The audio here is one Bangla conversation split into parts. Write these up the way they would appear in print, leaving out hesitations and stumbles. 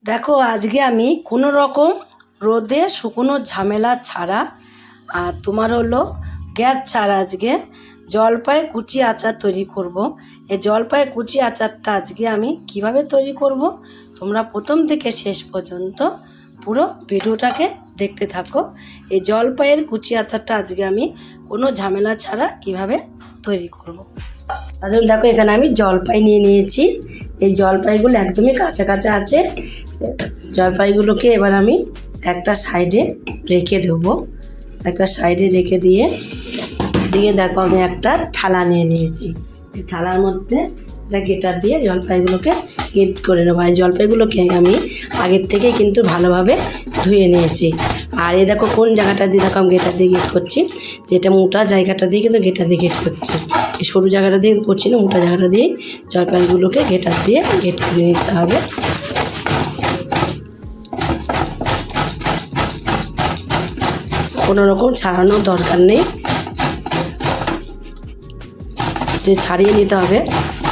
দেখো আজকে আমি কোনো রকম রোদে শুকনো ঝামেলা ছাড়া আর তোমার হলো গ্যাস ছাড়া আজকে জলপাই কুচি আচার তৈরি করব। এই জলপাই কুচি আচারটা আজকে আমি কিভাবে তৈরি করব তোমরা প্রথম থেকে শেষ পর্যন্ত পুরো ভিডিওটাকে দেখতে থাকো। এই জলপাইয়ের কুচি আচারটা আজকে আমি কোনো ঝামেলা ছাড়া কিভাবে তৈরি করব। তার জন্য দেখো এখানে আমি জলপাই নিয়ে নিয়েছি। এই জলপাইগুলো একদমই কাঁচা কাঁচা আছে। জলপাইগুলোকে এবার আমি একটা সাইডে রেখে দেবো। একটা সাইডে রেখে দিয়ে দেখো আমি একটা থালা নিয়ে নিয়েছি। এই থালার মধ্যে এটা গেটার দিয়ে জলপাইগুলোকে গেট করে নেবো। এই জলপাইগুলোকে আমি আগের থেকে কিন্তু ভালোভাবে ধুয়ে নিয়েছি। আর এই দেখো কোন জায়গাটা দিয়ে দেখো আমি গেটার দিয়ে গেট করছি, যেটা মোটা জায়গাটা দিয়ে কিন্তু গেটার দিয়ে গেট করছি। এই সরু জায়গাটা দিয়ে করছি না, মোটা জায়গাটা দিয়ে জলপাইগুলোকে গেটার দিয়ে গেট করে নিতে হবে। কোনো রকম ছাড়ানোর দরকার নেই, যে ছাড়িয়ে নিতে হবে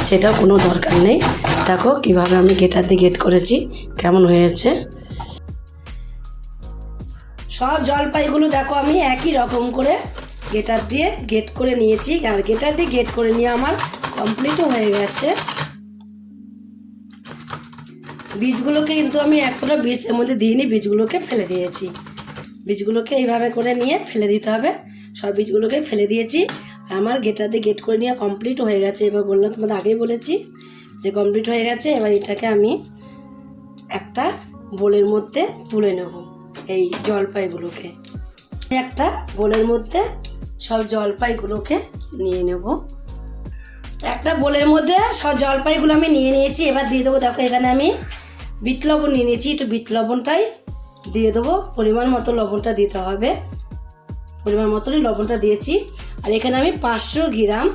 সেটাও কোনো দরকার নেই। দেখো কিভাবে আমি গেটার দিয়ে গেট করেছি, কেমন হয়েছে। সব জলপাইগুলো দেখো আমি একই রকম করে গেটার দিয়ে গেট করে নিয়েছি। আর গেটার দিয়ে গেট করে নিয়ে আমার কমপ্লিটও হয়ে গেছে। বীজগুলোকে কিন্তু আমি এক ফোঁটা বীজ এর মধ্যে দিইনি, বীজগুলোকে ফেলে দিয়েছি। বীজগুলোকে এইভাবে করে নিয়ে ফেলে দিতে হবে। সব বীজগুলোকে ফেলে দিয়েছি। আমার গেটার দিয়ে গেট করে নেওয়া কমপ্লিট হয়ে গেছে। এবার বললাম, তোমাদের আগেই বলেছি যে কমপ্লিট হয়ে গেছে। এবার এটাকে আমি একটা বোলের মধ্যে তুলে নেব। এই জলপাইগুলোকে একটা বোলের মধ্যে সব জলপাইগুলোকে নিয়ে নেব। একটা বোলের মধ্যে সব জলপাইগুলো আমি নিয়ে নিয়েছি। এবার দিয়ে দেবো, দেখো এখানে আমি বিট লবণ নিয়ে নিয়েছি। একটু বিট লবণটাই দিয়ে দেবো, পরিমাণ মতো লবণটা দিতে হবে। পরিমাণ মতনই লবণটা দিয়েছি। আর এখানে আমি 500 গ্রাম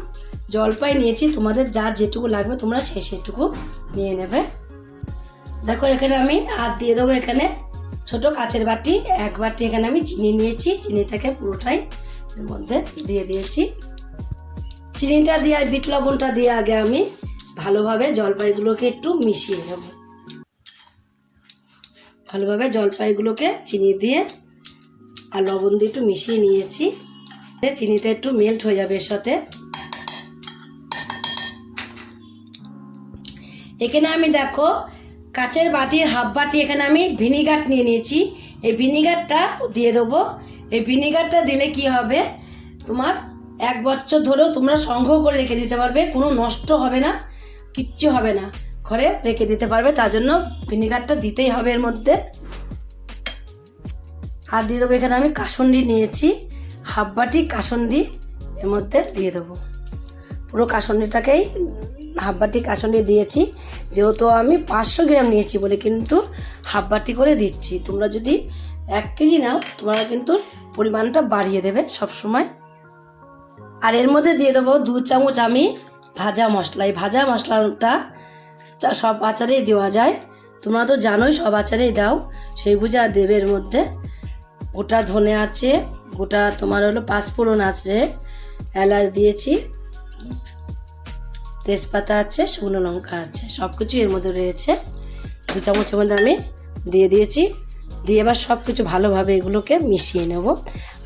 জলপাই নিয়েছি। তোমাদের যার যেটুকু লাগবে তোমরা সেটুকু নিয়ে নেবে। দেখো এখানে আমি আর দিয়ে দেবো এখানে ছোট কাচের বাটি 1 বাটি এখানে আমি চিনি নিয়েছি। চিনিটাকে পুরোটাই এর মধ্যে দিয়ে দিয়েছি। চিনিটা দিয়ে আর বিট লবণটা দিয়ে আগে আমি ভালোভাবে জলপাইগুলোকে একটু মিশিয়ে নেব। ভালোভাবে জলপাইগুলোকে চিনি দিয়ে আর লবণ দিয়ে একটু মিশিয়ে নিয়েছি। চিনিটা একটু মেল্ট হয়ে যাবে এর সাথে। এখানে আমি দেখো কাচের বাটির হাফ বাটি এখানে আমি ভিনিগার নিয়ে নিয়েছি। এই ভিনিগারটা দিয়ে দেবো। এই ভিনিগারটা দিলে কি হবে, তোমার 1 বছর ধরেও তোমরা সংগ্রহ করে রেখে দিতে পারবে, কোনো নষ্ট হবে না, কিচ্ছু হবে না, ঘরে রেখে দিতে পারবে। তার জন্য ভিনিগারটা দিতেই হবে এর মধ্যে। আর দিয়ে দেবো এখানে আমি কাসুন্দি নিয়েছি, হাফ বাটি কাসুন্দি এর মধ্যে দিয়ে দেবো। পুরো কাসুন্দিটাকেই হাফ বাটি কাসুন্দি দিয়েছি। যেহেতু আমি 500 গ্রাম নিয়েছি বলে কিন্তু হাফ বাটি করে দিচ্ছি। তোমরা যদি 1 কেজি নাও তোমরা কিন্তু পরিমাণটা বাড়িয়ে দেবে সব সময়। আর এর মধ্যে দিয়ে দেবো 2 চামচ আমি ভাজা মশলা। এই ভাজা মশলাটা সব আচারেই দেওয়া যায়, তোমরা তো জানোই সব আচারেই দাও, সেই বুঝে আর দেবে। এর মধ্যে গোটা ধনে আছে, গোটা তোমার হলো 5 ফোড়ন আছে, এলাচ দিয়েছি, তেজপাতা আছে, শুকনো লঙ্কা আছে, সব কিছু এর মধ্যে রয়েছে। 2 চামচের মধ্যে আমি দিয়ে দিয়েছি। দিয়ে এবার সব কিছু ভালোভাবে এগুলোকে মিশিয়ে নেব।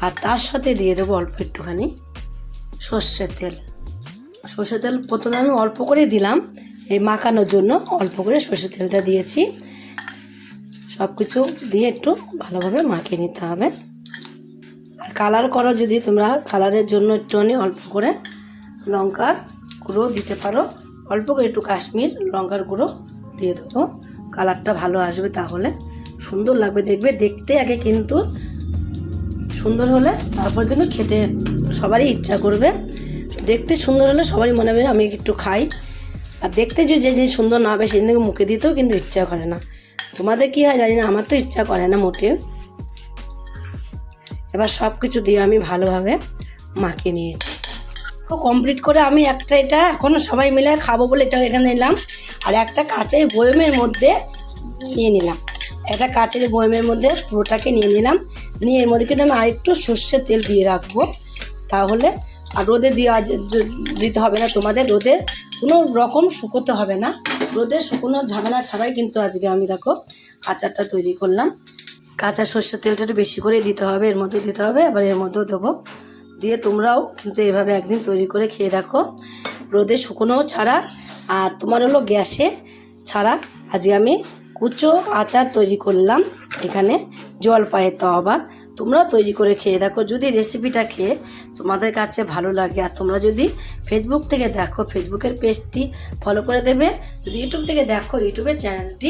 আর তার সাথে দিয়ে দেবো অল্প একটুখানি সর্ষের তেল। সর্ষের তেল প্রথমে আমি অল্প করে দিলাম, এই মাখানোর জন্য অল্প করে সর্ষের তেলটা দিয়েছি। সব কিছু দিয়ে একটু ভালোভাবে মাখিয়ে নিতে হবে। আর কালার করো যদি তোমরা, কালারের জন্য একটুখানি অল্প করে লঙ্কার গুঁড়ো দিতে পারো। অল্প করে একটু কাশ্মীর লঙ্কার গুঁড়ো দিয়ে দেবো, কালারটা ভালো আসবে, তাহলে সুন্দর লাগবে দেখবে। দেখতে আগে কিন্তু সুন্দর হলে তারপর কিন্তু খেতে সবারই ইচ্ছা করবে। দেখতে সুন্দর হলে সবারই মনে হবে আমি একটু খাই। আর দেখতে যে যে সুন্দর না হবে সেদিন মুখে দিতেও কিন্তু ইচ্ছা করে না। তোমাদের কি হয় জানি না, আমার তো ইচ্ছা করে না মোটেও। এবার সব কিছু দিয়ে আমি ভালোভাবে মাখিয়ে নিয়েছি। কমপ্লিট করে আমি একটা এটা এখন সবাই মিলে খাবো বলে এটা এখানে নিলাম। আর একটা কাচের বয়মের মধ্যে নিয়ে নিলাম। একটা কাচের বয়মের মধ্যে পুরোটাকে নিয়ে নিলাম। নিয়ে এর মধ্যে কিন্তু আমি আরেকটু সর্ষের তেল দিয়ে রাখবো, তাহলে আর রোদে দিতে হবে না তোমাদের। রোদে কোনো রকম শুকোতে হবে না, রোদে শুকনো ঝামেলা ছাড়াই কিন্তু আজকে আমি দেখো আচারটা তৈরি করলাম। কাঁচা সর্ষের তেলটা একটু বেশি করে দিতে হবে, এর মধ্যে দিতে হবে, আবার এর মধ্যেও দেবো। দিয়ে তোমরাও কিন্তু এভাবে একদিন তৈরি করে খেয়ে দেখো, রোদে শুকনোও ছাড়া আর তোমার হলো গ্যাসে ছাড়া। আজকে আমি কুচো আচার তৈরি করলাম, এখানে জলপাইয়ের তো আবার তোমরাও তৈরি করে খেয়ে দেখো। যদি রেসিপিটা খেয়ে তোমাদের কাছে ভালো লাগে আর তোমরা যদি ফেসবুক থেকে দেখো, ফেসবুকের পেজটি ফলো করে দেবে। যদি ইউটিউব থেকে দেখো, ইউটিউবের চ্যানেলটি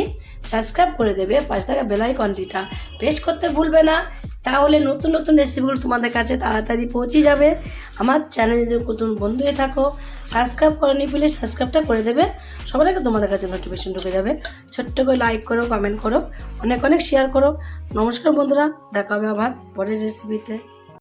সাবস্ক্রাইব করে দেবে, পাশে থাকা বেল আইকনটিটা প্রেস করতে ভুলবে না। তাহলে নতুন নতুন রেসিপিগুলো তোমাদের কাছে তাড়াতাড়ি পৌঁছে যাবে। আমার চ্যানেলে যদি নতুন বন্ধু হয়ে থাকো, সাবস্ক্রাইব করে নি, প্লিজ সাবস্ক্রাইবটা করে দেবে। সবার আগে তোমাদের কাছে নোটিফিকেশন ঢুকে যাবে। ছোট্ট করে লাইক করো, কমেন্ট করো, অনেক অনেক শেয়ার করো। নমস্কার বন্ধুরা, দেখা হবে আবার পরের রেসিপিতে।